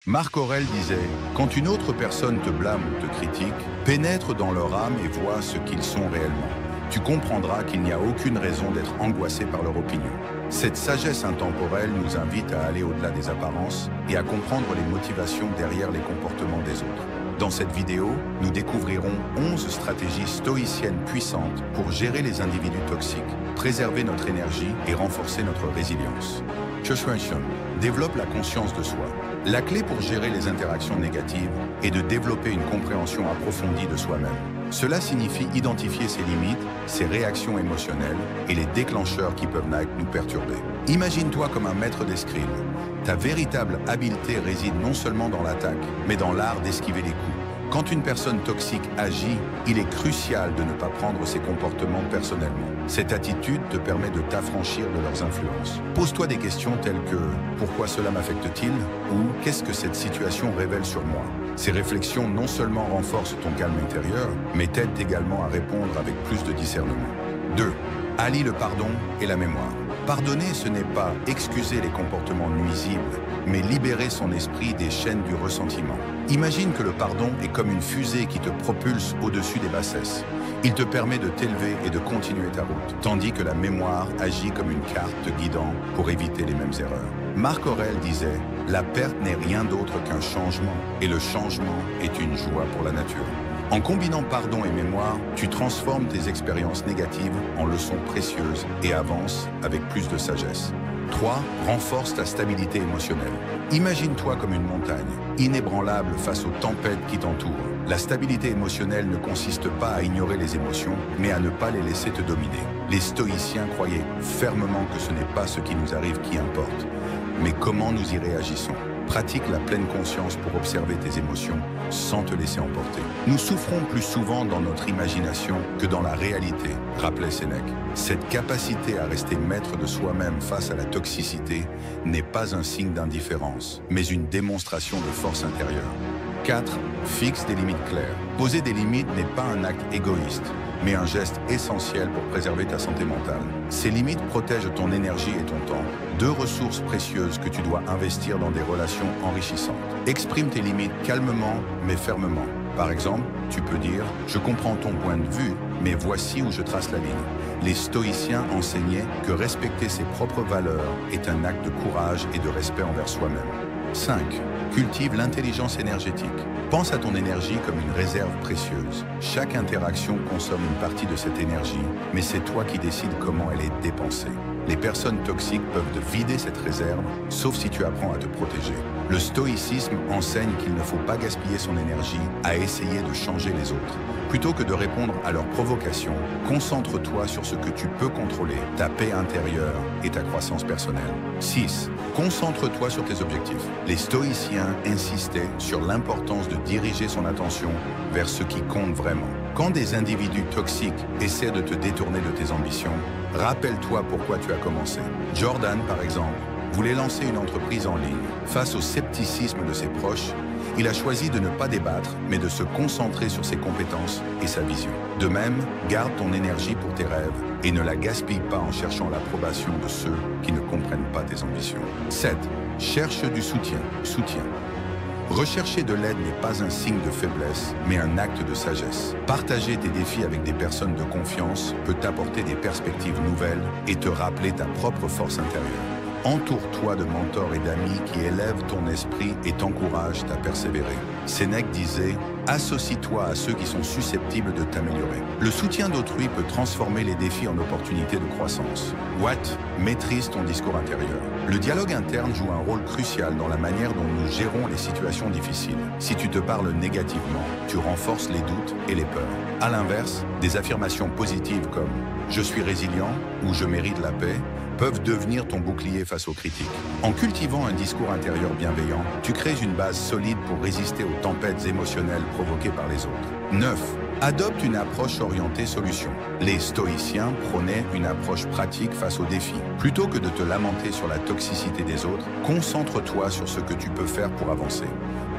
Marc Aurèle disait « Quand une autre personne te blâme ou te critique, pénètre dans leur âme et vois ce qu'ils sont réellement. Tu comprendras qu'il n'y a aucune raison d'être angoissé par leur opinion. » Cette sagesse intemporelle nous invite à aller au-delà des apparences et à comprendre les motivations derrière les comportements des autres. Dans cette vidéo, nous découvrirons 11 stratégies stoïciennes puissantes pour gérer les individus toxiques, préserver notre énergie et renforcer notre résilience. Joshua développe la conscience de soi. La clé pour gérer les interactions négatives est de développer une compréhension approfondie de soi-même. Cela signifie identifier ses limites, ses réactions émotionnelles et les déclencheurs qui peuvent nous perturber. Imagine-toi comme un maître d'escrime. Ta véritable habileté réside non seulement dans l'attaque, mais dans l'art d'esquiver les coups. Quand une personne toxique agit, il est crucial de ne pas prendre ses comportements personnellement. Cette attitude te permet de t'affranchir de leurs influences. Pose-toi des questions telles que « Pourquoi cela m'affecte-t-il » ou « Qu'est-ce que cette situation révèle sur moi ?» Ces réflexions non seulement renforcent ton calme intérieur, mais t'aident également à répondre avec plus de discernement. 2. Allie le pardon et la mémoire. Pardonner, ce n'est pas excuser les comportements nuisibles, mais libérer son esprit des chaînes du ressentiment. Imagine que le pardon est comme une fusée qui te propulse au-dessus des bassesses. Il te permet de t'élever et de continuer ta route, tandis que la mémoire agit comme une carte te guidant pour éviter les mêmes erreurs. Marc Aurèle disait « La perte n'est rien d'autre qu'un changement, et le changement est une joie pour la nature ». En combinant pardon et mémoire, tu transformes tes expériences négatives en leçons précieuses et avances avec plus de sagesse. 3. Renforce ta stabilité émotionnelle. Imagine-toi comme une montagne, inébranlable face aux tempêtes qui t'entourent. La stabilité émotionnelle ne consiste pas à ignorer les émotions, mais à ne pas les laisser te dominer. Les stoïciens croyaient fermement que ce n'est pas ce qui nous arrive qui importe, mais comment nous y réagissons. Pratique la pleine conscience pour observer tes émotions sans te laisser emporter. Nous souffrons plus souvent dans notre imagination que dans la réalité, rappelait Sénèque. Cette capacité à rester maître de soi-même face à la toxicité n'est pas un signe d'indifférence, mais une démonstration de force intérieure. 4. Fixe des limites claires. Poser des limites n'est pas un acte égoïste, mais un geste essentiel pour préserver ta santé mentale. Ces limites protègent ton énergie et ton temps, deux ressources précieuses que tu dois investir dans des relations enrichissantes. Exprime tes limites calmement mais fermement. Par exemple, tu peux dire « Je comprends ton point de vue, mais voici où je trace la ligne ». Les stoïciens enseignaient que respecter ses propres valeurs est un acte de courage et de respect envers soi-même. 5. Cultive l'intelligence énergétique. Pense à ton énergie comme une réserve précieuse. Chaque interaction consomme une partie de cette énergie, mais c'est toi qui décides comment elle est dépensée. Les personnes toxiques peuvent te vider cette réserve, sauf si tu apprends à te protéger. Le stoïcisme enseigne qu'il ne faut pas gaspiller son énergie à essayer de changer les autres. Plutôt que de répondre à leurs provocations, concentre-toi sur ce que tu peux contrôler, ta paix intérieure et ta croissance personnelle. 6. Concentre-toi sur tes objectifs. Les stoïciens insistaient sur l'importance de diriger son attention vers ce qui compte vraiment. Quand des individus toxiques essaient de te détourner de tes ambitions, rappelle-toi pourquoi tu as commencé. Jordan, par exemple, voulait lancer une entreprise en ligne. Face au scepticisme de ses proches, il a choisi de ne pas débattre, mais de se concentrer sur ses compétences et sa vision. De même, garde ton énergie pour tes rêves et ne la gaspille pas en cherchant l'approbation de ceux qui ne comprennent pas tes ambitions. 7. Cherche du soutien. Rechercher de l'aide n'est pas un signe de faiblesse, mais un acte de sagesse. Partager tes défis avec des personnes de confiance peut t'apporter des perspectives nouvelles et te rappeler ta propre force intérieure. Entoure-toi de mentors et d'amis qui élèvent ton esprit et t'encouragent à persévérer. Sénèque disait « Associe-toi à ceux qui sont susceptibles de t'améliorer ». Le soutien d'autrui peut transformer les défis en opportunités de croissance. Watt maîtrise ton discours intérieur. Le dialogue interne joue un rôle crucial dans la manière dont nous gérons les situations difficiles. Si tu te parles négativement, tu renforces les doutes et les peurs. À l'inverse, des affirmations positives comme « Je suis résilient » ou « Je mérite la paix » peuvent devenir ton bouclier face aux critiques. En cultivant un discours intérieur bienveillant, tu crées une base solide pour résister aux tempêtes émotionnelles provoquées par les autres. 9. Adopte une approche orientée solution. Les stoïciens prônaient une approche pratique face aux défis. Plutôt que de te lamenter sur la toxicité des autres, concentre-toi sur ce que tu peux faire pour avancer.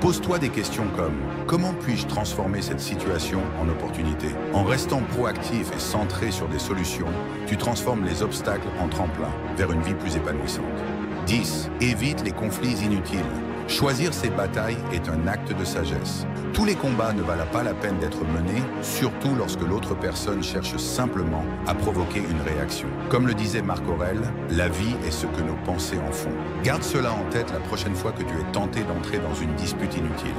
Pose-toi des questions comme « Comment puis-je transformer cette situation en opportunité ?» En restant proactif et centré sur des solutions, tu transformes les obstacles en tremplin vers une vie plus épanouissante. 10. Évite les conflits inutiles. Choisir ses batailles est un acte de sagesse. Tous les combats ne valent pas la peine d'être menés, surtout lorsque l'autre personne cherche simplement à provoquer une réaction. Comme le disait Marc Aurèle, la vie est ce que nos pensées en font. Garde cela en tête la prochaine fois que tu es tenté d'entrer dans une dispute inutile.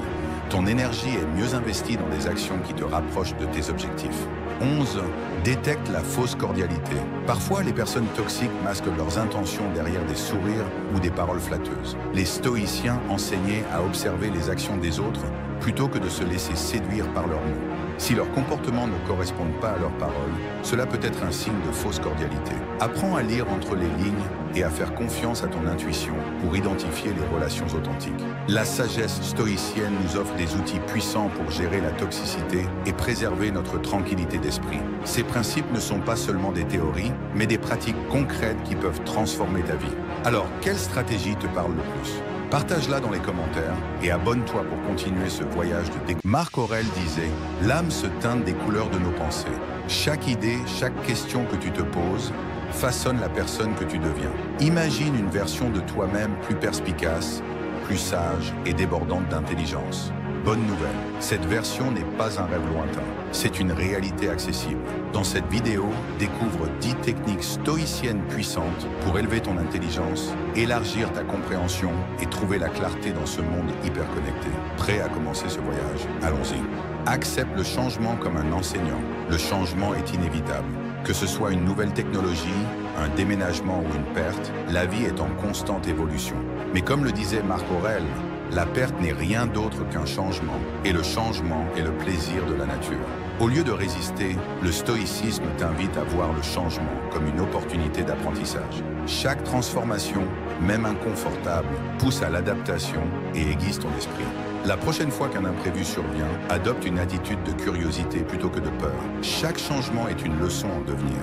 Ton énergie est mieux investie dans des actions qui te rapprochent de tes objectifs. 11. Détecte la fausse cordialité. Parfois, les personnes toxiques masquent leurs intentions derrière des sourires ou des paroles flatteuses. Les stoïciens enseignaient à observer les actions des autres plutôt que de se laisser séduire par leurs mots. Si leurs comportements ne correspondent pas à leurs paroles, cela peut être un signe de fausse cordialité. Apprends à lire entre les lignes et à faire confiance à ton intuition pour identifier les relations authentiques. La sagesse stoïcienne nous offre des outils puissants pour gérer la toxicité et préserver notre tranquillité d'esprit. Ces principes ne sont pas seulement des théories, mais des pratiques concrètes qui peuvent transformer ta vie. Alors, quelle stratégie te parle le plus ? Partage-la dans les commentaires et abonne-toi pour continuer ce voyage de découverte. Marc Aurèle disait « L'âme se teinte des couleurs de nos pensées. Chaque idée, chaque question que tu te poses façonne la personne que tu deviens. Imagine une version de toi-même plus perspicace, plus sage et débordante d'intelligence. Bonne nouvelle, cette version n'est pas un rêve lointain, c'est une réalité accessible. Dans cette vidéo, découvre 10 techniques stoïciennes puissantes pour élever ton intelligence, élargir ta compréhension et trouver la clarté dans ce monde hyper connecté. Prêt à commencer ce voyage? Allons-y. Accepte le changement comme un enseignant. Le changement est inévitable. Que ce soit une nouvelle technologie, un déménagement ou une perte, la vie est en constante évolution. Mais comme le disait Marc Aurèle, la perte n'est rien d'autre qu'un changement, et le changement est le plaisir de la nature. Au lieu de résister, le stoïcisme t'invite à voir le changement comme une opportunité d'apprentissage. Chaque transformation, même inconfortable, pousse à l'adaptation et aiguise ton esprit. La prochaine fois qu'un imprévu survient, adopte une attitude de curiosité plutôt que de peur. Chaque changement est une leçon en devenir.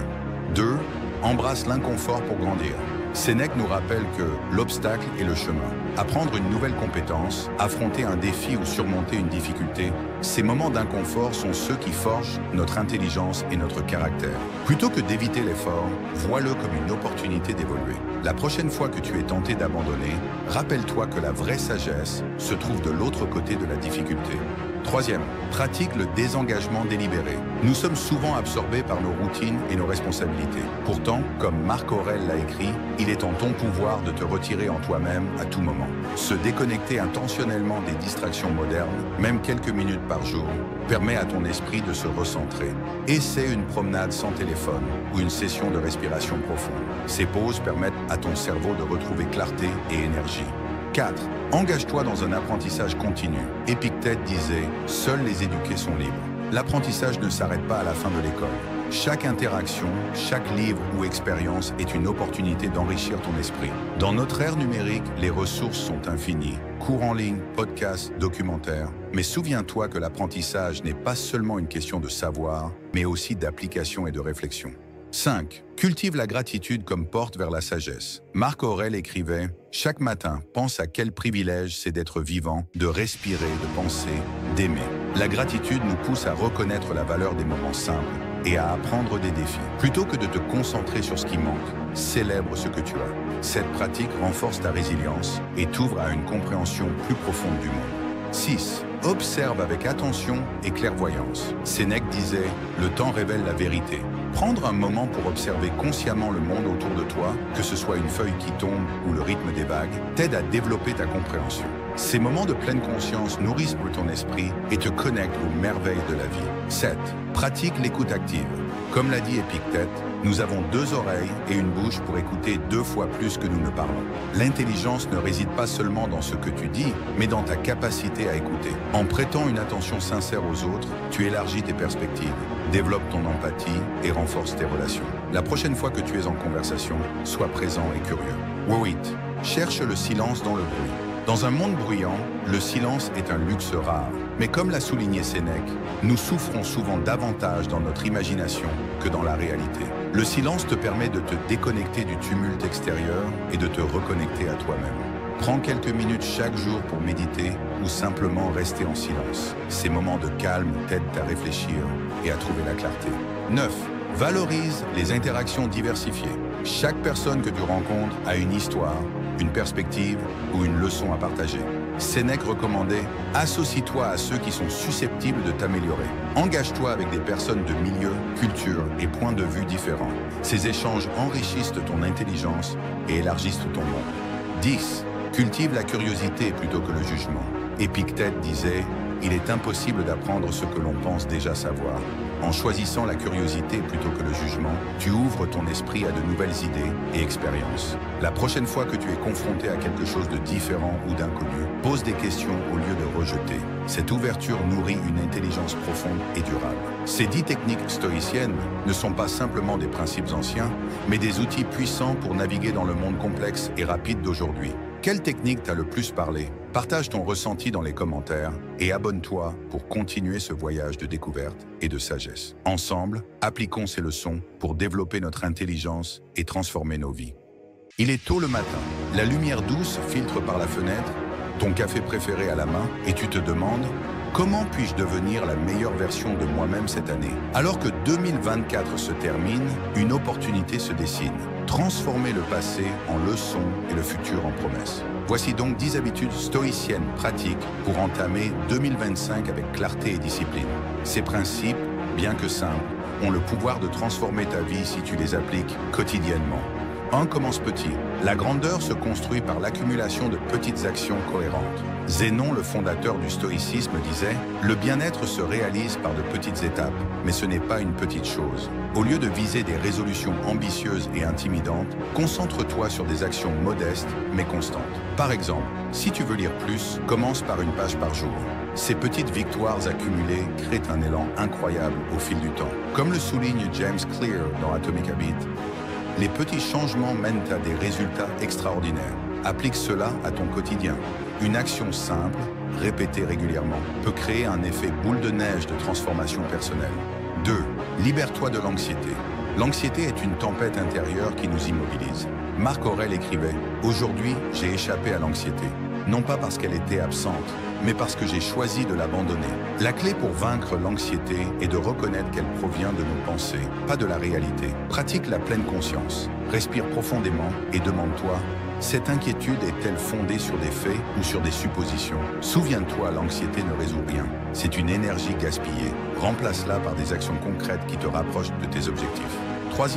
2. Embrasse l'inconfort pour grandir. Sénèque nous rappelle que l'obstacle est le chemin. Apprendre une nouvelle compétence, affronter un défi ou surmonter une difficulté, ces moments d'inconfort sont ceux qui forgent notre intelligence et notre caractère. Plutôt que d'éviter l'effort, vois-le comme une opportunité d'évoluer. La prochaine fois que tu es tenté d'abandonner, rappelle-toi que la vraie sagesse se trouve de l'autre côté de la difficulté. 3. Pratique le désengagement délibéré. Nous sommes souvent absorbés par nos routines et nos responsabilités. Pourtant, comme Marc Aurèle l'a écrit, il est en ton pouvoir de te retirer en toi-même à tout moment. Se déconnecter intentionnellement des distractions modernes, même quelques minutes par jour, permet à ton esprit de se recentrer. Essaie une promenade sans téléphone ou une session de respiration profonde. Ces pauses permettent à ton cerveau de retrouver clarté et énergie. 4. Engage-toi dans un apprentissage continu. Épictète disait « Seuls les éduqués sont libres ». L'apprentissage ne s'arrête pas à la fin de l'école. Chaque interaction, chaque livre ou expérience est une opportunité d'enrichir ton esprit. Dans notre ère numérique, les ressources sont infinies. Cours en ligne, podcasts, documentaires. Mais souviens-toi que l'apprentissage n'est pas seulement une question de savoir, mais aussi d'application et de réflexion. 5. Cultive la gratitude comme porte vers la sagesse. Marc Aurèle écrivait « Chaque matin, pense à quel privilège c'est d'être vivant, de respirer, de penser, d'aimer. » La gratitude nous pousse à reconnaître la valeur des moments simples et à apprendre des défis. Plutôt que de te concentrer sur ce qui manque, célèbre ce que tu as. Cette pratique renforce ta résilience et t'ouvre à une compréhension plus profonde du monde. 6. Observe avec attention et clairvoyance. Sénèque disait « Le temps révèle la vérité ». Prendre un moment pour observer consciemment le monde autour de toi, que ce soit une feuille qui tombe ou le rythme des vagues, t'aide à développer ta compréhension. Ces moments de pleine conscience nourrissent ton esprit et te connectent aux merveilles de la vie. 7. Pratique l'écoute active. Comme l'a dit Épictète, nous avons 2 oreilles et une bouche pour écouter 2 fois plus que nous ne parlons. L'intelligence ne réside pas seulement dans ce que tu dis, mais dans ta capacité à écouter. En prêtant une attention sincère aux autres, tu élargis tes perspectives, développes ton empathie et renforces tes relations. La prochaine fois que tu es en conversation, sois présent et curieux. 8. Cherche le silence dans le bruit. Dans un monde bruyant, le silence est un luxe rare. Mais comme l'a souligné Sénèque, nous souffrons souvent davantage dans notre imagination que dans la réalité. Le silence te permet de te déconnecter du tumulte extérieur et de te reconnecter à toi-même. Prends quelques minutes chaque jour pour méditer ou simplement rester en silence. Ces moments de calme t'aident à réfléchir et à trouver la clarté. 9. Valorise les interactions diversifiées. Chaque personne que tu rencontres a une histoire, une perspective ou une leçon à partager. Sénèque recommandait « Associe-toi à ceux qui sont susceptibles de t'améliorer. Engage-toi avec des personnes de milieux, cultures et points de vue différents. Ces échanges enrichissent ton intelligence et élargissent ton monde. » 10. Cultive la curiosité plutôt que le jugement. Épictète disait « Il est impossible d'apprendre ce que l'on pense déjà savoir. » En choisissant la curiosité plutôt que le jugement, tu ouvres ton esprit à de nouvelles idées et expériences. La prochaine fois que tu es confronté à quelque chose de différent ou d'inconnu, pose des questions au lieu de rejeter. Cette ouverture nourrit une intelligence profonde et durable. Ces 10 techniques stoïciennes ne sont pas simplement des principes anciens, mais des outils puissants pour naviguer dans le monde complexe et rapide d'aujourd'hui. Quelle technique t'a le plus parlé? Partage ton ressenti dans les commentaires et abonne-toi pour continuer ce voyage de découverte et de sagesse. Ensemble, appliquons ces leçons pour développer notre intelligence et transformer nos vies. Il est tôt le matin, la lumière douce filtre par la fenêtre, ton café préféré à la main et tu te demandes « Comment puis-je devenir la meilleure version de moi-même cette année ?» Alors que 2024 se termine, une opportunité se dessine. Transformer le passé en leçon et le futur en promesse. Voici donc 10 habitudes stoïciennes pratiques pour entamer 2025 avec clarté et discipline. Ces principes, bien que simples, ont le pouvoir de transformer ta vie si tu les appliques quotidiennement. 1. Commence petit. La grandeur se construit par l'accumulation de petites actions cohérentes. Zénon, le fondateur du stoïcisme, disait « Le bien-être se réalise par de petites étapes, mais ce n'est pas une petite chose. » Au lieu de viser des résolutions ambitieuses et intimidantes, concentre-toi sur des actions modestes mais constantes. Par exemple, si tu veux lire plus, commence par une page par jour. Ces petites victoires accumulées créent un élan incroyable au fil du temps. Comme le souligne James Clear dans Atomic Habits, les petits changements mènent à des résultats extraordinaires. Applique cela à ton quotidien. Une action simple, répétée régulièrement, peut créer un effet boule de neige de transformation personnelle. 2. Libère-toi de l'anxiété. L'anxiété est une tempête intérieure qui nous immobilise. Marc Aurèle écrivait « Aujourd'hui, j'ai échappé à l'anxiété. Non pas parce qu'elle était absente, mais parce que j'ai choisi de l'abandonner. » La clé pour vaincre l'anxiété est de reconnaître qu'elle provient de nos pensées, pas de la réalité. Pratique la pleine conscience. Respire profondément et demande-toi « Cette inquiétude est-elle fondée sur des faits ou sur des suppositions ?» Souviens-toi, l'anxiété ne résout rien. C'est une énergie gaspillée. Remplace-la par des actions concrètes qui te rapprochent de tes objectifs. 3.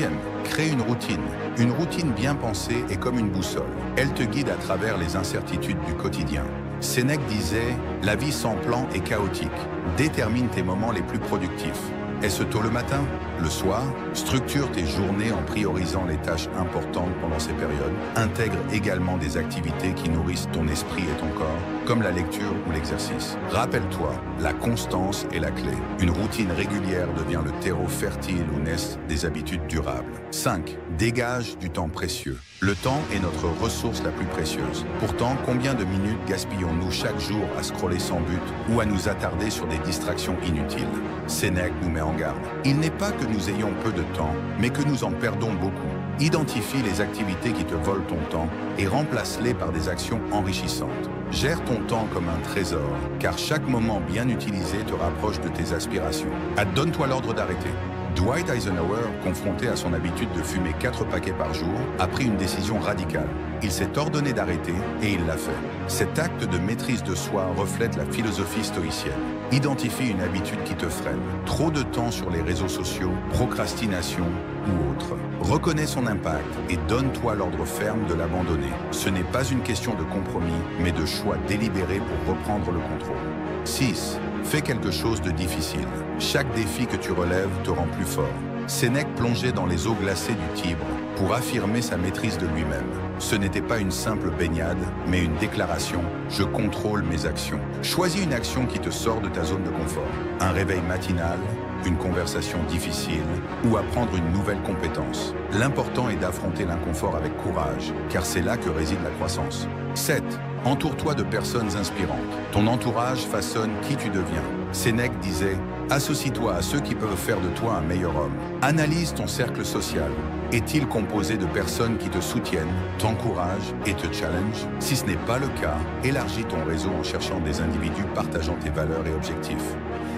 Crée une routine. Une routine bien pensée est comme une boussole. Elle te guide à travers les incertitudes du quotidien. Sénèque disait « La vie sans plan est chaotique. Détermine tes moments les plus productifs. » Est-ce tôt le matin? Le soir? Structure tes journées en priorisant les tâches importantes pendant ces périodes. Intègre également des activités qui nourrissent ton esprit et ton corps, comme la lecture ou l'exercice. Rappelle-toi, la constance est la clé. Une routine régulière devient le terreau fertile où naissent des habitudes durables. 5. Dégage du temps précieux. Le temps est notre ressource la plus précieuse. Pourtant, combien de minutes gaspillons-nous chaque jour à scroller sans but ou à nous attarder sur des distractions inutiles? Sénèque nous met en garde. Il n'est pas que nous ayons peu de temps, mais que nous en perdons beaucoup. Identifie les activités qui te volent ton temps et remplace-les par des actions enrichissantes. Gère ton temps comme un trésor, car chaque moment bien utilisé te rapproche de tes aspirations. Donne-toi l'ordre d'arrêter. Dwight Eisenhower, confronté à son habitude de fumer 4 paquets par jour, a pris une décision radicale. Il s'est ordonné d'arrêter et il l'a fait. Cet acte de maîtrise de soi reflète la philosophie stoïcienne. Identifie une habitude qui te freine. Trop de temps sur les réseaux sociaux, procrastination ou autre. Reconnais son impact et donne-toi l'ordre ferme de l'abandonner. Ce n'est pas une question de compromis, mais de choix délibéré pour reprendre le contrôle. 6. Fais quelque chose de difficile. Chaque défi que tu relèves te rend plus fort. Sénèque plongeait dans les eaux glacées du Tibre pour affirmer sa maîtrise de lui-même. Ce n'était pas une simple baignade, mais une déclaration « Je contrôle mes actions ». Choisis une action qui te sort de ta zone de confort. Un réveil matinal, une conversation difficile ou apprendre une nouvelle compétence. L'important est d'affronter l'inconfort avec courage, car c'est là que réside la croissance. 7. Entoure-toi de personnes inspirantes. Ton entourage façonne qui tu deviens. Sénèque disait « Associe-toi à ceux qui peuvent faire de toi un meilleur homme ». Analyse ton cercle social. Est-il composé de personnes qui te soutiennent, t'encouragent et te challengent? Si ce n'est pas le cas, élargis ton réseau en cherchant des individus partageant tes valeurs et objectifs.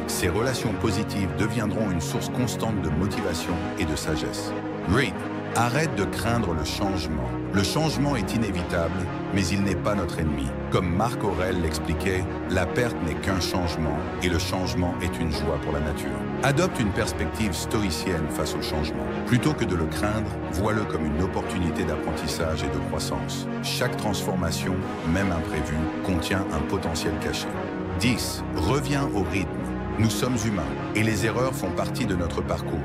Ces relations positives deviendront une source constante de motivation et de sagesse. Read. Arrête de craindre le changement. Le changement est inévitable, mais il n'est pas notre ennemi. Comme Marc Aurèle l'expliquait, la perte n'est qu'un changement et le changement est une joie pour la nature. Adopte une perspective stoïcienne face au changement. Plutôt que de le craindre, vois-le comme une opportunité d'apprentissage et de croissance. Chaque transformation, même imprévue, contient un potentiel caché. 10. Reviens au rythme. Nous sommes humains et les erreurs font partie de notre parcours.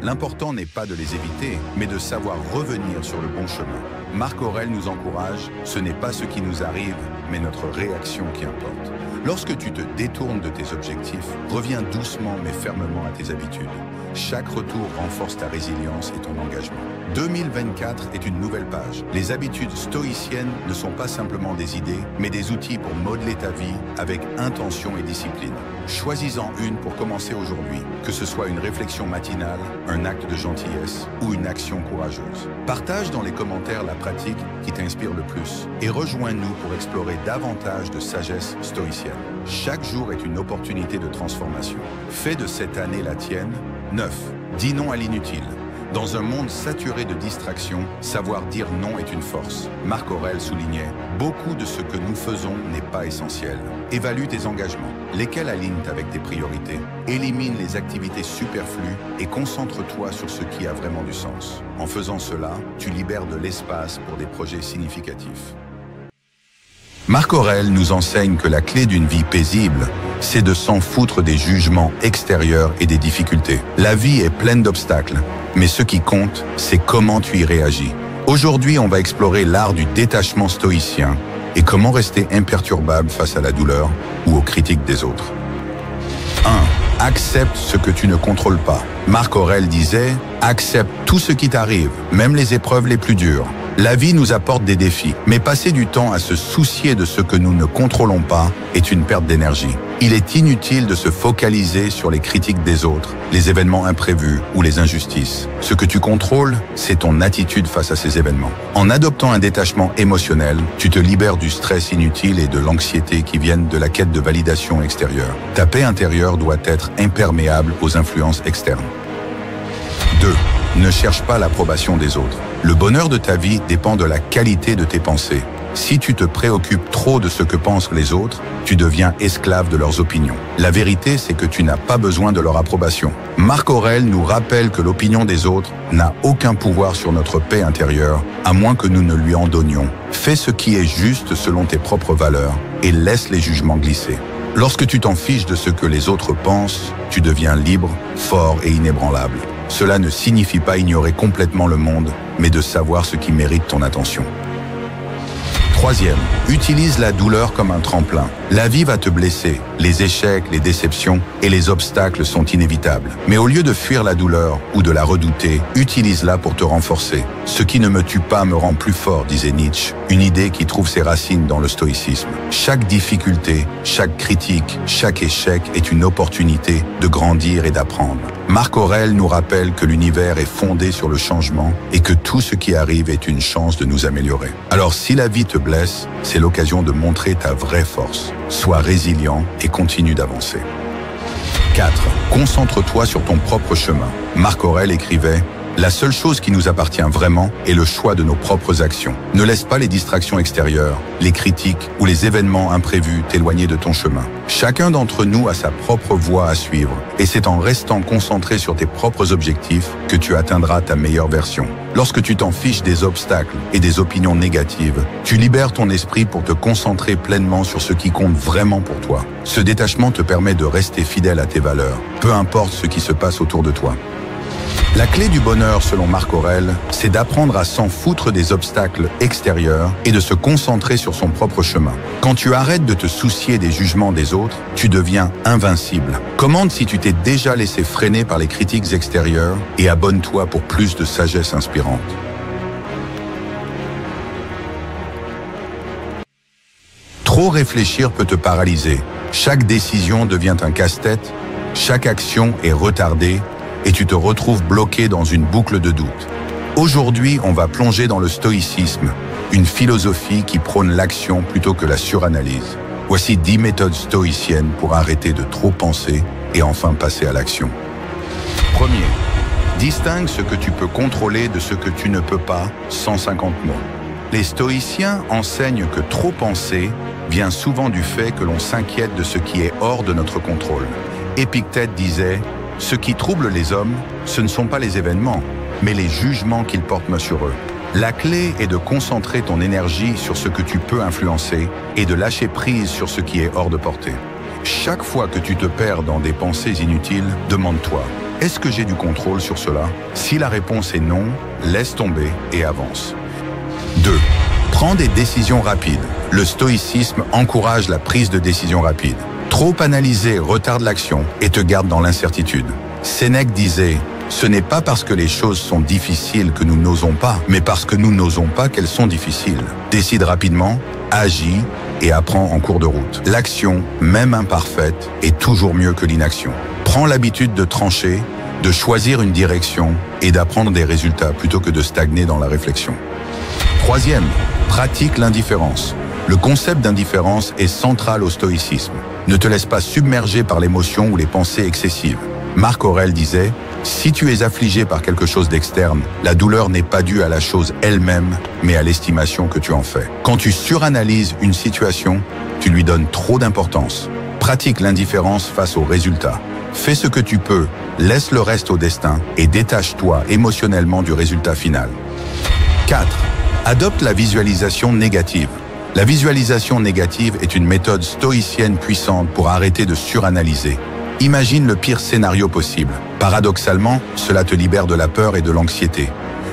L'important n'est pas de les éviter, mais de savoir revenir sur le bon chemin. Marc Aurèle nous encourage, ce n'est pas ce qui nous arrive, mais notre réaction qui importe. Lorsque tu te détournes de tes objectifs, reviens doucement mais fermement à tes habitudes. Chaque retour renforce ta résilience et ton engagement. 2024 est une nouvelle page. Les habitudes stoïciennes ne sont pas simplement des idées, mais des outils pour modeler ta vie avec intention et discipline. Choisis-en une pour commencer aujourd'hui, que ce soit une réflexion matinale, un acte de gentillesse ou une action courageuse. Partage dans les commentaires la pratique qui t'inspire le plus et rejoins-nous pour explorer davantage de sagesse stoïcienne. Chaque jour est une opportunité de transformation. Fais de cette année la tienne. 9. Dis non à l'inutile. Dans un monde saturé de distractions, savoir dire non est une force. Marc Aurèle soulignait « Beaucoup de ce que nous faisons n'est pas essentiel. Évalue tes engagements, lesquels alignent avec tes priorités. Élimine les activités superflues et concentre-toi sur ce qui a vraiment du sens. En faisant cela, tu libères de l'espace pour des projets significatifs. » Marc Aurèle nous enseigne que la clé d'une vie paisible, c'est de s'en foutre des jugements extérieurs et des difficultés. La vie est pleine d'obstacles, mais ce qui compte, c'est comment tu y réagis. Aujourd'hui, on va explorer l'art du détachement stoïcien et comment rester imperturbable face à la douleur ou aux critiques des autres. 1. Accepte ce que tu ne contrôles pas. Marc Aurèle disait « Accepte tout ce qui t'arrive, même les épreuves les plus dures. » La vie nous apporte des défis, mais passer du temps à se soucier de ce que nous ne contrôlons pas est une perte d'énergie. Il est inutile de se focaliser sur les critiques des autres, les événements imprévus ou les injustices. Ce que tu contrôles, c'est ton attitude face à ces événements. En adoptant un détachement émotionnel, tu te libères du stress inutile et de l'anxiété qui viennent de la quête de validation extérieure. Ta paix intérieure doit être imperméable aux influences externes. 2. Ne cherche pas l'approbation des autres. Le bonheur de ta vie dépend de la qualité de tes pensées. Si tu te préoccupes trop de ce que pensent les autres, tu deviens esclave de leurs opinions. La vérité, c'est que tu n'as pas besoin de leur approbation. Marc Aurèle nous rappelle que l'opinion des autres n'a aucun pouvoir sur notre paix intérieure, à moins que nous ne lui en donnions. Fais ce qui est juste selon tes propres valeurs et laisse les jugements glisser. Lorsque tu t'en fiches de ce que les autres pensent, tu deviens libre, fort et inébranlable. Cela ne signifie pas ignorer complètement le monde, mais de savoir ce qui mérite ton attention. 3e, utilise la douleur comme un tremplin. La vie va te blesser. Les échecs, les déceptions et les obstacles sont inévitables. Mais au lieu de fuir la douleur ou de la redouter, utilise-la pour te renforcer. Ce qui ne me tue pas me rend plus fort, disait Nietzsche, une idée qui trouve ses racines dans le stoïcisme. Chaque difficulté, chaque critique, chaque échec est une opportunité de grandir et d'apprendre. Marc Aurèle nous rappelle que l'univers est fondé sur le changement et que tout ce qui arrive est une chance de nous améliorer. Alors si la vie te blesse, c'est l'occasion de montrer ta vraie force. Sois résilient et continue d'avancer. 4. Concentre-toi sur ton propre chemin. Marc Aurèle écrivait « La seule chose qui nous appartient vraiment est le choix de nos propres actions. Ne laisse pas les distractions extérieures, les critiques ou les événements imprévus t'éloigner de ton chemin. Chacun d'entre nous a sa propre voie à suivre et c'est en restant concentré sur tes propres objectifs que tu atteindras ta meilleure version. Lorsque tu t'en fiches des obstacles et des opinions négatives, tu libères ton esprit pour te concentrer pleinement sur ce qui compte vraiment pour toi. Ce détachement te permet de rester fidèle à tes valeurs, peu importe ce qui se passe autour de toi. La clé du bonheur, selon Marc Aurèle, c'est d'apprendre à s'en foutre des obstacles extérieurs et de se concentrer sur son propre chemin. Quand tu arrêtes de te soucier des jugements des autres, tu deviens invincible. Commande si tu t'es déjà laissé freiner par les critiques extérieures et abonne-toi pour plus de sagesse inspirante. Trop réfléchir peut te paralyser. Chaque décision devient un casse-tête, chaque action est retardée, et tu te retrouves bloqué dans une boucle de doute. Aujourd'hui, on va plonger dans le stoïcisme, une philosophie qui prône l'action plutôt que la suranalyse. Voici 10 méthodes stoïciennes pour arrêter de trop penser et enfin passer à l'action. Premier, Distingue ce que tu peux contrôler de ce que tu ne peux pas, 150 mots. Les stoïciens enseignent que trop penser vient souvent du fait que l'on s'inquiète de ce qui est hors de notre contrôle. Épictète disait « Ce qui trouble les hommes, ce ne sont pas les événements, mais les jugements qu'ils portent sur eux. » La clé est de concentrer ton énergie sur ce que tu peux influencer et de lâcher prise sur ce qui est hors de portée. Chaque fois que tu te perds dans des pensées inutiles, demande-toi « Est-ce que j'ai du contrôle sur cela ?» Si la réponse est non, laisse tomber et avance. 2. Prends des décisions rapides. Le stoïcisme encourage la prise de décisions rapides. Trop analyser retarde l'action et te garde dans l'incertitude. Sénèque disait « Ce n'est pas parce que les choses sont difficiles que nous n'osons pas, mais parce que nous n'osons pas qu'elles sont difficiles. » Décide rapidement, agis et apprends en cours de route. L'action, même imparfaite, est toujours mieux que l'inaction. Prends l'habitude de trancher, de choisir une direction et d'apprendre des résultats plutôt que de stagner dans la réflexion. 3. Pratique l'indifférence. Le concept d'indifférence est central au stoïcisme. Ne te laisse pas submerger par l'émotion ou les pensées excessives. Marc Aurèle disait « Si tu es affligé par quelque chose d'externe, la douleur n'est pas due à la chose elle-même, mais à l'estimation que tu en fais. Quand tu suranalyses une situation, tu lui donnes trop d'importance. Pratique l'indifférence face aux résultats. Fais ce que tu peux, laisse le reste au destin et détache-toi émotionnellement du résultat final. 4. Adopte la visualisation négative. La visualisation négative est une méthode stoïcienne puissante pour arrêter de suranalyser. Imagine le pire scénario possible. Paradoxalement, cela te libère de la peur et de l'anxiété.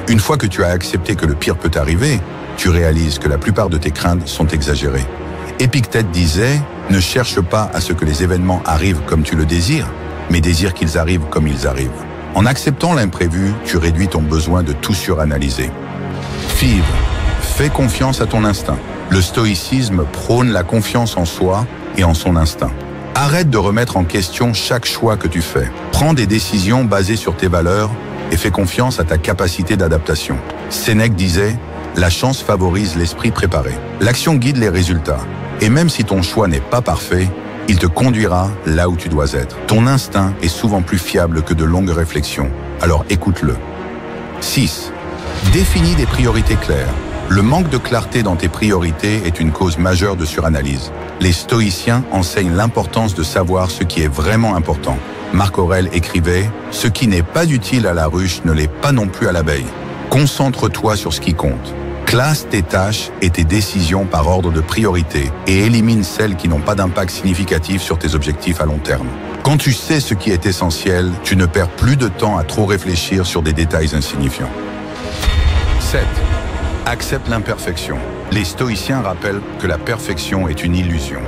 Une fois que tu as accepté que le pire peut arriver, tu réalises que la plupart de tes craintes sont exagérées. Épictète disait « Ne cherche pas à ce que les événements arrivent comme tu le désires, mais désire qu'ils arrivent comme ils arrivent. » En acceptant l'imprévu, tu réduis ton besoin de tout suranalyser. Five, fais confiance à ton instinct. Le stoïcisme prône la confiance en soi et en son instinct. Arrête de remettre en question chaque choix que tu fais. Prends des décisions basées sur tes valeurs et fais confiance à ta capacité d'adaptation. Sénèque disait « La chance favorise l'esprit préparé. » L'action guide les résultats. Et même si ton choix n'est pas parfait, il te conduira là où tu dois être. Ton instinct est souvent plus fiable que de longues réflexions, alors écoute-le. 6. Définis des priorités claires. Le manque de clarté dans tes priorités est une cause majeure de suranalyse. Les stoïciens enseignent l'importance de savoir ce qui est vraiment important. Marc Aurèle écrivait « Ce qui n'est pas utile à la ruche ne l'est pas non plus à l'abeille. Concentre-toi sur ce qui compte. Classe tes tâches et tes décisions par ordre de priorité et élimine celles qui n'ont pas d'impact significatif sur tes objectifs à long terme. Quand tu sais ce qui est essentiel, tu ne perds plus de temps à trop réfléchir sur des détails insignifiants. 7. Accepte l'imperfection. Les stoïciens rappellent que la perfection est une illusion.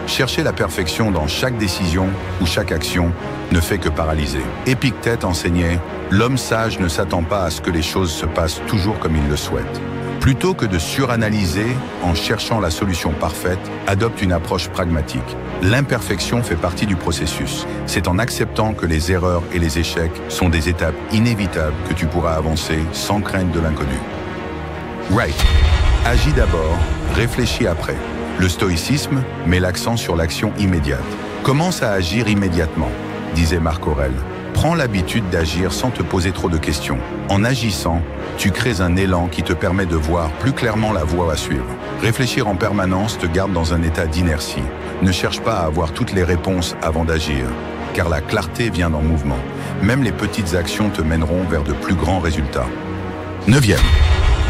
Chercher la perfection dans chaque décision ou chaque action ne fait que paralyser. Épictète enseignait « L'homme sage ne s'attend pas à ce que les choses se passent toujours comme il le souhaite. » Plutôt que de suranalyser en cherchant la solution parfaite, adopte une approche pragmatique. L'imperfection fait partie du processus. C'est en acceptant que les erreurs et les échecs sont des étapes inévitables que tu pourras avancer sans crainte de l'inconnu. Right. Agis d'abord, réfléchis après. Le stoïcisme met l'accent sur l'action immédiate. Commence à agir immédiatement, disait Marc Aurèle. Prends l'habitude d'agir sans te poser trop de questions. En agissant, tu crées un élan qui te permet de voir plus clairement la voie à suivre. Réfléchir en permanence te garde dans un état d'inertie. Ne cherche pas à avoir toutes les réponses avant d'agir, car la clarté vient en mouvement. Même les petites actions te mèneront vers de plus grands résultats. 9.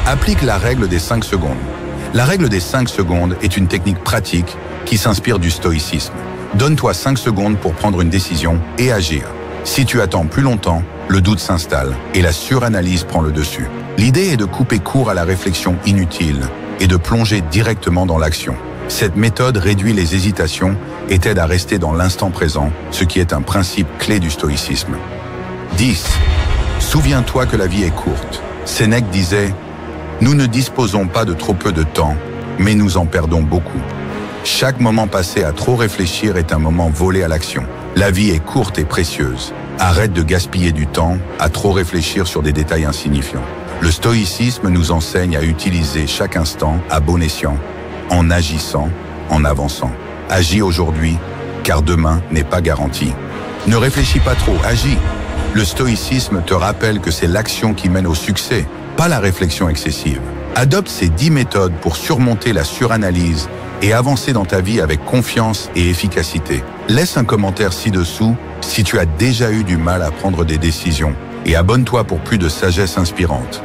Applique la règle des 5 secondes. La règle des 5 secondes est une technique pratique qui s'inspire du stoïcisme. Donne-toi 5 secondes pour prendre une décision et agir. Si tu attends plus longtemps, le doute s'installe et la suranalyse prend le dessus. L'idée est de couper court à la réflexion inutile et de plonger directement dans l'action. Cette méthode réduit les hésitations et t'aide à rester dans l'instant présent, ce qui est un principe clé du stoïcisme. 10. Souviens-toi que la vie est courte. Sénèque disait « Nous ne disposons pas de trop peu de temps, mais nous en perdons beaucoup. Chaque moment passé à trop réfléchir est un moment volé à l'action. La vie est courte et précieuse. Arrête de gaspiller du temps à trop réfléchir sur des détails insignifiants. Le stoïcisme nous enseigne à utiliser chaque instant à bon escient, en agissant, en avançant. Agis aujourd'hui, car demain n'est pas garanti. Ne réfléchis pas trop, agis. Le stoïcisme te rappelle que c'est l'action qui mène au succès, pas la réflexion excessive. Adopte ces 10 méthodes pour surmonter la suranalyse et avancer dans ta vie avec confiance et efficacité. Laisse un commentaire ci-dessous si tu as déjà eu du mal à prendre des décisions et abonne-toi pour plus de sagesse inspirante.